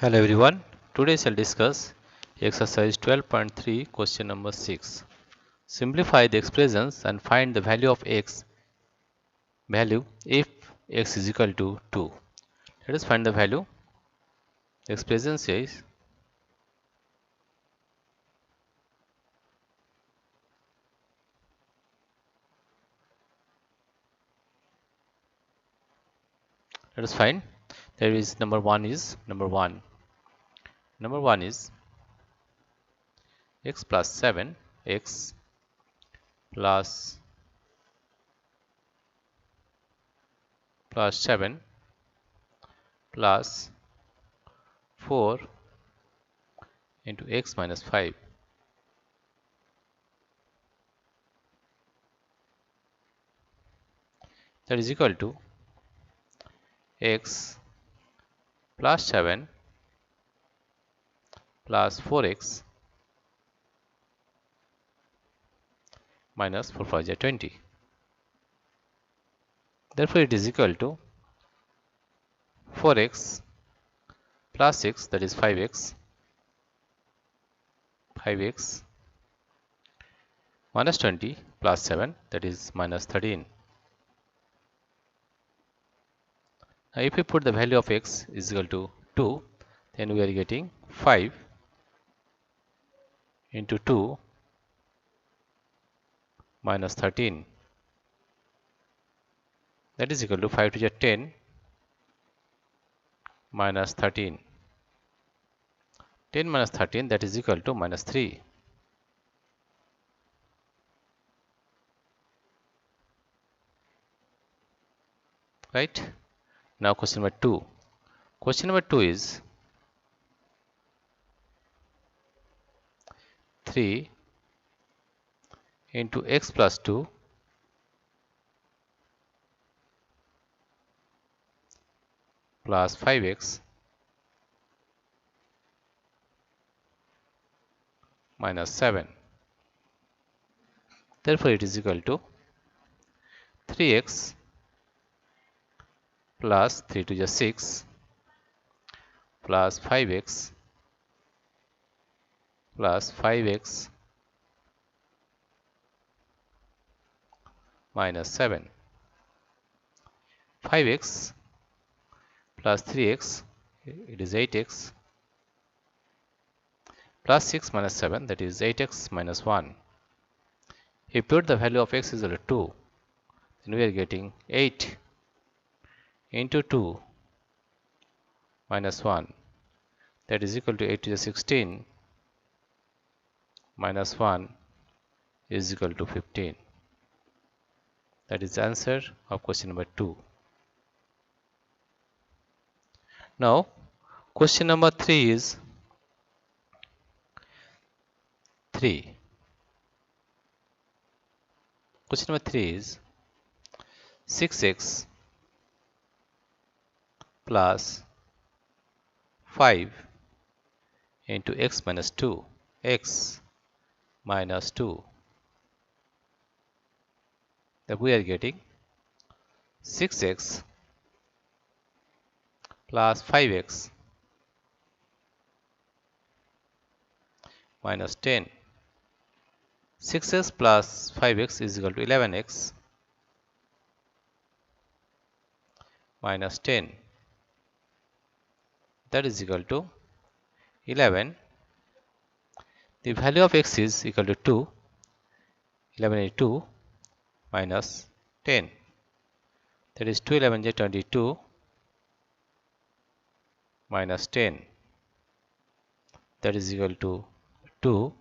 Hello everyone. Today shall discuss exercise 12.3 question number 6. Simplify the expressions and find the value of x value if x is equal to 2. Let us find the value. The expression says let us find there is number 1 is number 1 is x plus 7 x plus 7 plus 4 into x minus 5. That is equal to x plus 7 plus 4x minus 4 5 is 20. Therefore, it is equal to 4x plus 6, that is 5x minus 20 plus 7, that is minus 13. Now, if we put the value of x is equal to 2, then we are getting 5 into 2 minus 13, that is equal to 5 to the 10 minus 13. 10 minus 13, that is equal to minus 3. Right? Now question number 2. Question number 2 is 3 into x plus 2 plus 5x minus 7. Therefore, it is equal to 3x plus 3 to the 6 plus 5x plus 5x minus 7. 5x plus 3x, it is 8x plus 6 minus 7, that is 8x minus 1. If you put the value of x is equal to 2, then we are getting 8 into 2 minus 1, that is equal to 8 to the 16 minus 1 is equal to 15. That is the answer of question number 2. Now, question number 3 is 3. Question number 3 is 6x plus 5 into x minus 2, x minus 2. That we are getting 6x plus 5x minus 10. 6x plus 5x is equal to 11x minus 10. That is equal to 11. The value of x is equal to 2. 11 is 2 minus 10. That is 2 11 is 22 minus 10. That is equal to 2.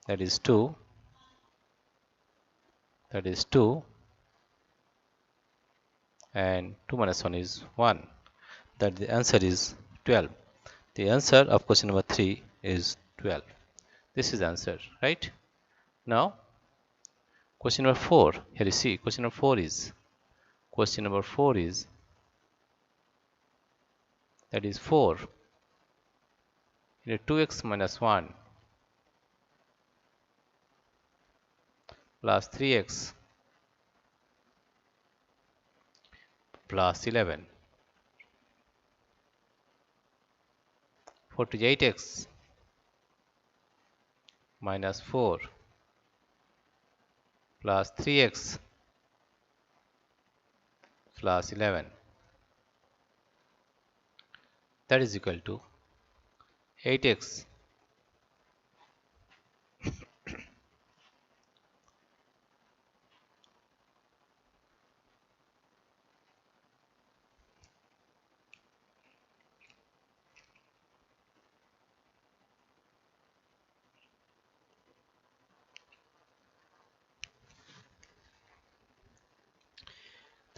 That is 2. That is 2. And 2 minus 1 is 1. That the answer is 12. The answer of question number 3 is 12. This is the answer, right? Now, question number 4. Here you see, question number 4 is that is 4 into 2x minus 1 plus 3x plus 11. 48x minus 4 plus 3x plus 11, that is equal to 8x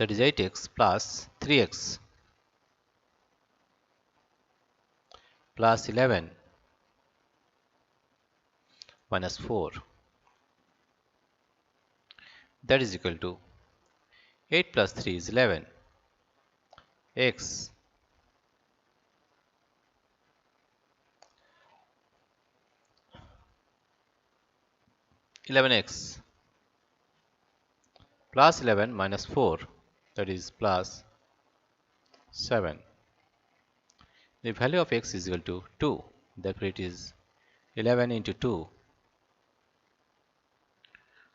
that is 8x plus 3x plus 11 minus 4, that is equal to 8 plus 3 is 11, x 11x plus 11 minus 4, that is plus 7. The value of x is equal to 2, therefore it is 11 into 2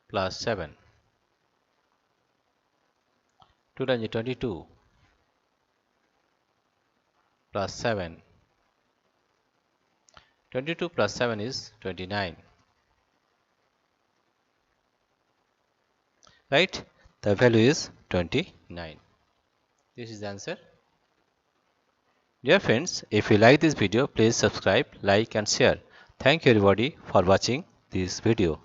plus 7. 2 times 22 plus 7. 22 plus 7 is 29. Right? The value is 29. This is the answer. Dear friends, if you like this video, please subscribe, like and share. Thank you everybody for watching this video.